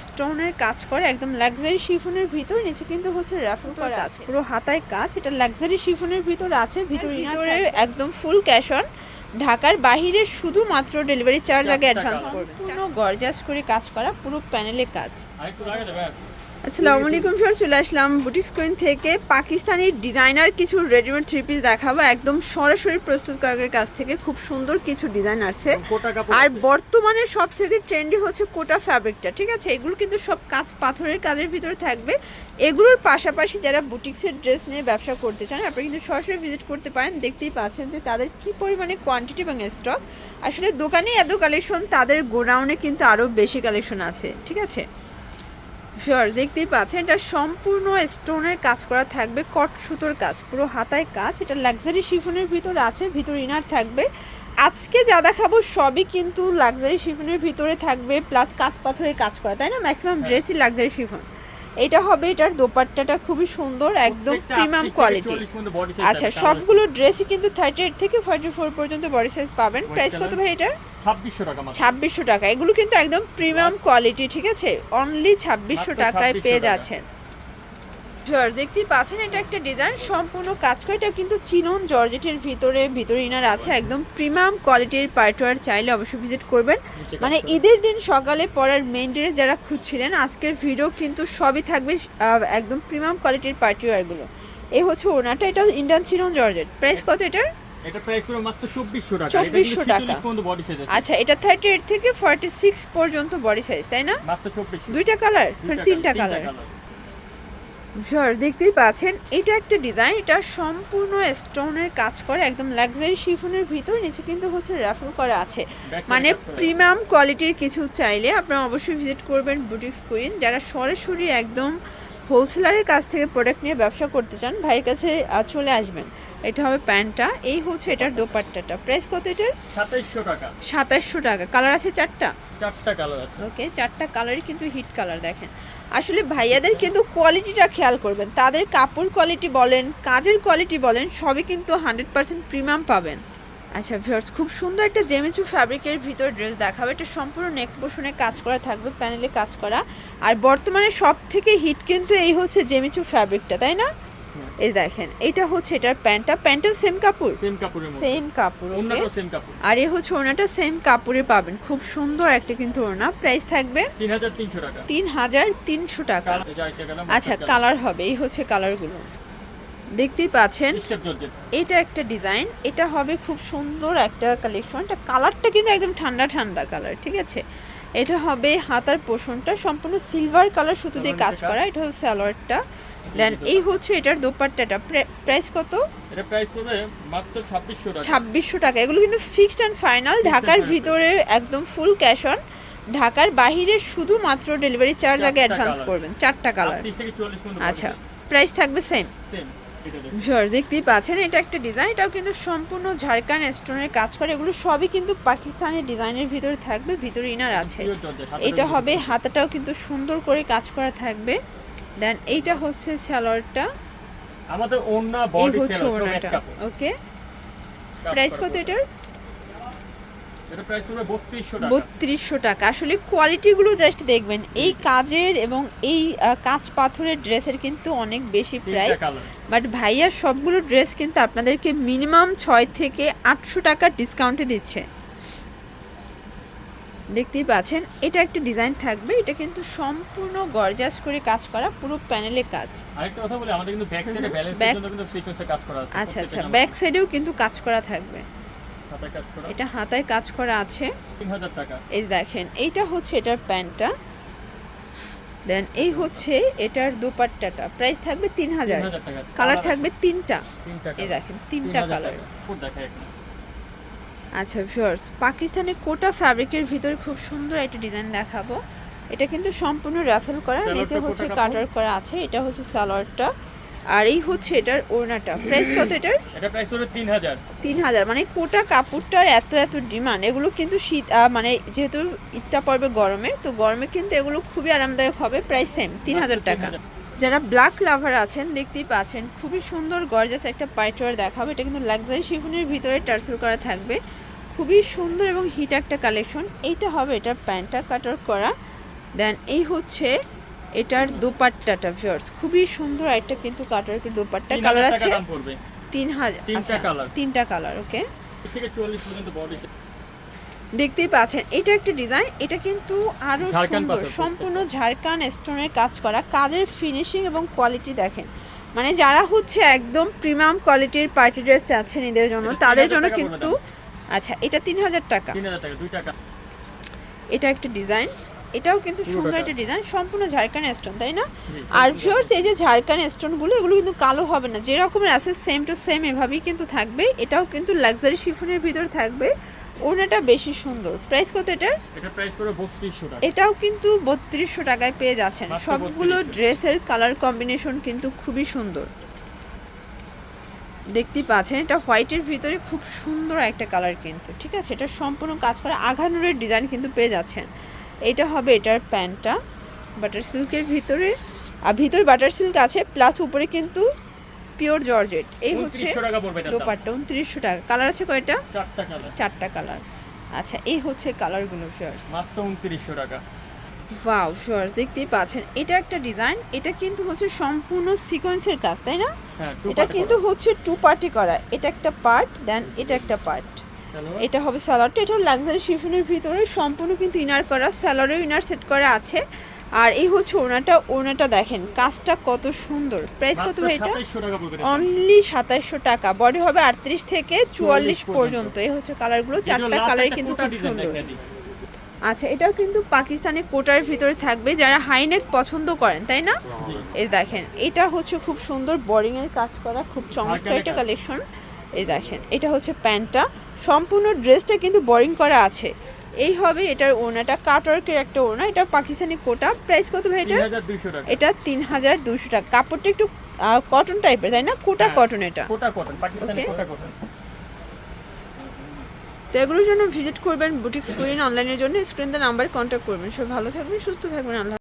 স্টোনের কাজ করে একদম লাক্সারি শিফনের ভিতর, নিচে কিন্তু হচ্ছে রাফেল করা আছে, পুরো হাতায় কাজ। এটা লাক্সারি শিফনের ভিতর আছে, ভিতরে একদম ফুল ক্যাশ অন। ঢাকার বাইরে শুধুমাত্র ডেলিভারি চার্জ আগে অ্যাডভান্স করবেন। পুরো গর্জাস করে কাজ করা, পুরো প্যানেলে কাজ। আসসালামু আলাইকুম স্যার, চলে আসলাম বুটিক্স কুইন থেকে। পাকিস্তানি ডিজাইনার কিছু রেডিমেড থ্রি পিস দেখাবো একদম সরাসরি প্রস্তুতকারকের কাছ থেকে। খুব সুন্দর কিছু ডিজাইন আছে, আর বর্তমানে সব থেকে ট্রেন্ডি হচ্ছে কোটা ফ্যাব্রিকটা, ঠিক আছে। এগুলো কিন্তু সব কাজ পাথরের কাজের ভিতরে থাকবে। এগুলোর পাশাপাশি যারা বুটিক্সের ড্রেস নিয়ে ব্যবসা করতে চান, আপনারা কিন্তু সরাসরি ভিজিট করতে পারেন। দেখতেই পাচ্ছেন যে তাদের কি পরিমাণে কোয়ান্টিটি এবং স্টক। আসলে দোকানে এত কালেকশন, তাদের গোডাউনে কিন্তু আরও বেশি কালেকশন আছে, ঠিক আছে। শিওর, দেখতেই পাচ্ছেন এটা সম্পূর্ণ স্টোনের কাজ করা থাকবে, কট সুতোর কাজ, পুরো হাতায় কাজ। এটা লাক্সারি শিফনের ভিতরে আছে, ভিতর ইনার থাকবে। আজকে যা দেখাবো সবই কিন্তু লাক্সারি শিফনের ভিতরে থাকবে, প্লাস কাজ পাথরের কাজ করা, তাই না? ম্যাক্সিমাম ড্রেসই লাক্সারি শিফন। এটা হবে, এটার দোপাট্টাটা খুবই সুন্দর, একদম প্রিমিয়াম কোয়ালিটি। আচ্ছা, সবগুলো ড্রেসই কিন্তু 38 থেকে 44 পর্যন্ত বডি সাইজ পাবেন। প্রাইস কত ভাই এটা? 2600 টাকা। এগুলো কিন্তু একদম প্রিমিয়াম কোয়ালিটি, ঠিক আছে। অনলি 2600 টাকায় পেয়ে যাচ্ছেন। দেখতেই পাচ্ছেন এটা একটা ডিজাইন সম্পূর্ণ কাজ করে। এটা কিন্তু চিনন জর্জেটের ভিতরে ইনার আছে, একদম প্রিমিয়াম কোয়ালিটির পার্টওয়ার। চাইলে অবশ্যই ভিজিট করবেন। মানে ঈদের দিন সকালে পরার মেইন ড্রেস যারা খুঁজছিলেন, আজকের ভিডিও কিন্তু সবই থাকবে একদম প্রিমিয়াম কোয়ালিটির পার্টওয়ারগুলো। এই হচ্ছে ওনাটা, এটা ইন্ডিয়ান চিনন জর্জেট। প্রাইস কত এটার? এটা প্রাইস পুরো মাত্র 2400 টাকা। 2400 টাকা। আচ্ছা, এটা 38 থেকে 46 পর্যন্ত বডি সাইজ, তাই না? মাত্র 2400। দুইটা কালার, তিনটা কালার। দেখতেই পাচ্ছেন এটা একটা ডিজাইন, এটা সম্পূর্ণ স্টোনের কাজ করে একদম লাক্সারি শিফনের ভিতর, নিচে কিন্তু হচ্ছে রাফেল করা আছে। মানে প্রিমিয়াম কোয়ালিটির কিছু চাইলে আপনারা অবশ্যই ভিজিট করবেন বুটিক্স কুইন। যারা সরাসরি একদম হোলসেলারের কাছ থেকে প্রোডাক্ট নিয়ে ব্যবসা করতে চান, ভাইয়ের কাছে চলে আসবেন। এটা হবে প্যান্টটা, এই হচ্ছে এটার দোপাট্টাটা। প্রাইস কত এটার? 2700 টাকা। 2700 টাকা। কালার আছে চারটা কালার আছে। ওকে, চারটা কালারই কিন্তু হিট কালার। দেখেন, আসলে ভাইয়াদের কিন্তু কোয়ালিটিটা খেয়াল করবেন। তাদের কাপড় কোয়ালিটি বলেন, কাজের কোয়ালিটি বলেন, সবই কিন্তু 100% প্রিমিয়াম পাবেন। আচ্ছা ভিউয়ার্স, খুব সুন্দর একটা জেমিচু ফ্যাব্রিকের ভিতর ড্রেস দেখাবে। এটা সম্পূর্ণ নেক পোর্শনে কাজ করা থাকবে, প্যানেলে কাজ করা। আর বর্তমানে সব থেকে হিট কিন্তু এই হচ্ছে জেমিচু ফ্যাব্রিকটা, তাই না? এই দেখেন, এটা হচ্ছে এটার প্যান্টটাও সেম কাপড়, সেম কাপড়। আর এই হচ্ছে ওড়নাটা সেম কাপড়ে পাবেন। খুব সুন্দর একটা কিন্তু ওড়না। প্রাইস থাকবে 3300 টাকা। 3300 টাকা। আচ্ছা, কালার হবে, এই হচ্ছে কালারগুলো দেখতেই পাচ্ছেন। এটা একটা ডিজাইন, এটা হবে খুব সুন্দর একটা কালেকশন। এটা কালারটা কিন্তু একদম ঠান্ডা ঠান্ডা কালার, ঠিক আছে। এটা হবে হাতার পোর্শনটা সম্পূর্ণ সিলভার কালার সুতো দিয়ে কাজ করা। এটা হচ্ছে সালোয়ারটা। দেন এই হচ্ছে এটার দোপাট্টাটা। প্রাইস কত? এটা প্রাইস পড়বে মাত্র 2600 টাকা। 2600 টাকা। এগুলো কিন্তু ফিক্সড এন্ড ফাইনাল। ঢাকার ভিতরে একদম ফুল ক্যাশ অন, ঢাকার বাইরে শুধুমাত্র ডেলিভারি চার্জ আগে অ্যাডভান্স করবেন। চারটা কালার। আচ্ছা, প্রাইস থাকবে সেম। দেখতেই পাচ্ছেন এটা একটা ডিজাইন, এটাও কিন্তু সম্পূর্ণ ঝাড়খান স্টোনের কাজ করে। এগুলো সবই কিন্তু পাকিস্তানি ডিজাইনের ভিতরে থাকবে, ভিতরে ইনার আছে। এটা হবে, হাতাটাও কিন্তু সুন্দর করে কাজ করা থাকবে। দেন এইটা হচ্ছে সালোয়ারটা, আমাদের ওন্না বডি সেল সব এক কাপড়। ওকে, প্রাইস কত এটার? এটা প্রাইস পড়বে 3200 টাকা। 3200 টাকা। আসলে কোয়ালিটিগুলো জাস্ট দেখবেন, এই কাজের এবং এই কাঁচ পাথরের ড্রেসের কিন্তু অনেক বেশি প্রাইস। বাট ভাইয়া সবগুলো ড্রেস কিন্তু আপনাদেরকে মিনিমাম 6 থেকে 800 টাকা ডিসকাউন্টে দিচ্ছে। দেখতেই পাচ্ছেন এটা একটা ডিজাইন থাকবে। এটা কিন্তু সম্পূর্ণ গর্জাস করে কাজ করা, পুরো প্যানেলে কাজ। আরেকটা কথা বলি, আমাদের কিন্তু ব্যাক সাইডে ব্যালেন্সের জন্য কিন্তু সিকোয়েন্সে কাজ করা আছে। আচ্ছা, ব্যাক সাইডেও কিন্তু কাজ করা থাকবে। এটা হাতায় কাজ করা আছে। 3000 টাকা। এই দেখেন, এইটা হচ্ছে এটার প্যান্টটা। দেন এই হচ্ছে এটার দোপাট্টাটা। প্রাইস থাকবে 3000 টাকা। কালার থাকবে তিনটা। এই দেখেন, তিনটা কালার। আচ্ছা ভিউয়ার্স, পাকিস্তানের কোটা ফ্যাব্রিকের ভিতরে খুব সুন্দর একটা ডিজাইন দেখাবো। এটা কিন্তু সম্পূর্ণ রাফেল করা, নিচে হচ্ছে কাটার করা আছে। এটা হচ্ছে সালোয়ারটা, আর এই হচ্ছে এটার ওড়নাটা। প্রাইস কত এটার? এটা প্রাইস হলো 3000। 3000। মানে কোটা কাপড়টার এত ডিমান্ড। এগুলো কিন্তু শীত, মানে যেহেতু ঈদটা পড়বে গরমে, তো গরমে কিন্তু এগুলো খুবই আরামদায়ক হবে। প্রাইস সেম 3000 টাকা। যারা ব্ল্যাক লাভার আছেন, দেখতেই পাচ্ছেন খুবই সুন্দর গর্জাস একটা পার্টওয়ার দেখাবো। এটা কিন্তু লাক্সারি শিফনের ভিতরে টার্সেল করা থাকবে, খুবই সুন্দর এবং হিট একটা কালেকশন। এইটা হবে এটার প্যান্টটা কাটার করা। দেন এই হচ্ছে এটার দোপাট্টাটা ভিউয়ার্স, খুবই সুন্দর একটা কিন্তু কাটওয়ার্কের দোপাট্টা। 3000 কালার টাকা আছে দাম পড়বে 3000, তিনটা আচ্ছা কালার। তিনটা কালার, ওকে। থেকে 40 পর্যন্ত বডি। দেখতেই পাচ্ছেন এটা একটা ডিজাইন, এটা কিন্তু আরো ঝাড়খান সুন্দর, পাথর সম্পূর্ণ ঝাড়খান স্টোনের কাজ করা, কাজের ফিনিশিং এবং কোয়ালিটি দেখেন। মানে যারা হচ্ছে একদম প্রিমিয়াম কোয়ালিটির পার্টি ড্রেস চাচ্ছেন ঈদের জন্য, এটা তাদের 3000 জন্য টাকা কিন্তু পড়বে আচ্ছা এটা 3000 টাকা। 3000 টাকা, 2 টাকা। এটা একটা ডিজাইন, এটাও কিন্তু পুরোটা সুন্দর কাজ। একটা ডিজাইন, সম্পূর্ণ ঝাড়খান স্টোন, তাই না? জি, আর সম্পূর্ণ ভিউয়ার্স এই যে ঝাড়খান স্টোনগুলো, এগুলো কিন্তু কালো হবে না, যেরকমের আছে সেম টু সেম এভাবেই কিন্তু থাকবে। এটাও কিন্তু লাক্সারি শিফনের ভিতর থাকবে, ওড়নাটা বেশি সুন্দর। প্রাইস কত এটার? এটা প্রাইস পড়বে 3200 টাকা। এটাও কিন্তু 3200 টাকায় পেয়ে যাচ্ছেন। মাত্র সবগুলো 3200 ড্রেসের কালার কম্বিনেশন কিন্তু খুবই সুন্দর, দেখতেই পাচ্ছেন। এটা হোয়াইটের ভিতরে খুব সুন্দর একটা কালার কিন্তু, ঠিক আছে। এটা সম্পূর্ণ কাজ করা আঘানুরের ডিজাইন কিন্তু পেয়ে যাচ্ছেন। এটা হবে এটার প্যান্টটা বাটার সিল্কের ভিতরে, আর ভিতরে বাটার সিল্ক আছে, প্লাস উপরে কিন্তু পিওর জর্জেট। এই হচ্ছে 2900 টাকা পড়বে এটা। দোপাট্টা 2900 টাকা। কালার আছে কয়টা? 4টা কালার। 4টা কালার। আচ্ছা এই হচ্ছে কালারগুলো ফিয়ার্স। মাত্র 2900 টাকা। ওয়াও ফিয়ার্স, দেখতেই পাচ্ছেন এটা একটা ডিজাইন, এটা কিন্তু হচ্ছে সম্পূর্ণ সিকোয়েন্সের কাজ, তাই না? হ্যাঁ, এটা কিন্তু হচ্ছে টু পার্টি করা, এটা একটা পার্ট, দেন এটা একটা পার্ট। এটা হবে স্যালোয়ারটা, এটাও লাক্সারি শিফনের ভিতরে সম্পূর্ণ কিন্তু ইনার করা, স্যালোয়ারেও ইনার সেট করা আছে। আর এই হচ্ছে ওড়নাটা, ওড়নাটা দেখেন কাজটা কত সুন্দর। প্রাইস কত ভাই এটা? 2700 টাকা পড়বে এটা। অনলি 2700 টাকা। বডি হবে 38 থেকে 44 পর্যন্ত। এই হচ্ছে কালারগুলো, চারটা কালারই কিন্তু খুব সুন্দর। আচ্ছা এটাও কিন্তু পাকিস্তানি কোটার ভিতরে থাকবে, যারা হাই নেক পছন্দ করেন, তাই না? জি। এই দেখেন এটা হচ্ছে খুব সুন্দর বোরিং এর কাজ করা, খুব চমৎকার একটা কালেকশন। এই দেখেন এটা হচ্ছে প্যান্টটা, সম্পূর্ণ ড্রেসটা কিন্তু বোরিং করা আছে। এই হবে এটার ওড়নাটা, কাটওয়ার্কের একটা ওড়না, এটা পাকিস্তানি কোটা। প্রাইস কত ভাই এটা? 3200 টাকা। এটা 3200 টাকা। কাপড়টা একটু কটন টাইপের, তাই না? কোটা হ্যাঁ, কটন এটা। কোটা কটন, পাকিস্তানি Okay. কোটা কটন। তো এগুলোর জন্য ভিজিট করবেন বুটিক্স কুইন অনলাইনের জন্য, স্ক্রিনে নাম্বার কন্ট্যাক্ট করবেন। সব ভালো থাকবেন, সুস্থ থাকবেন, আল্লাহ।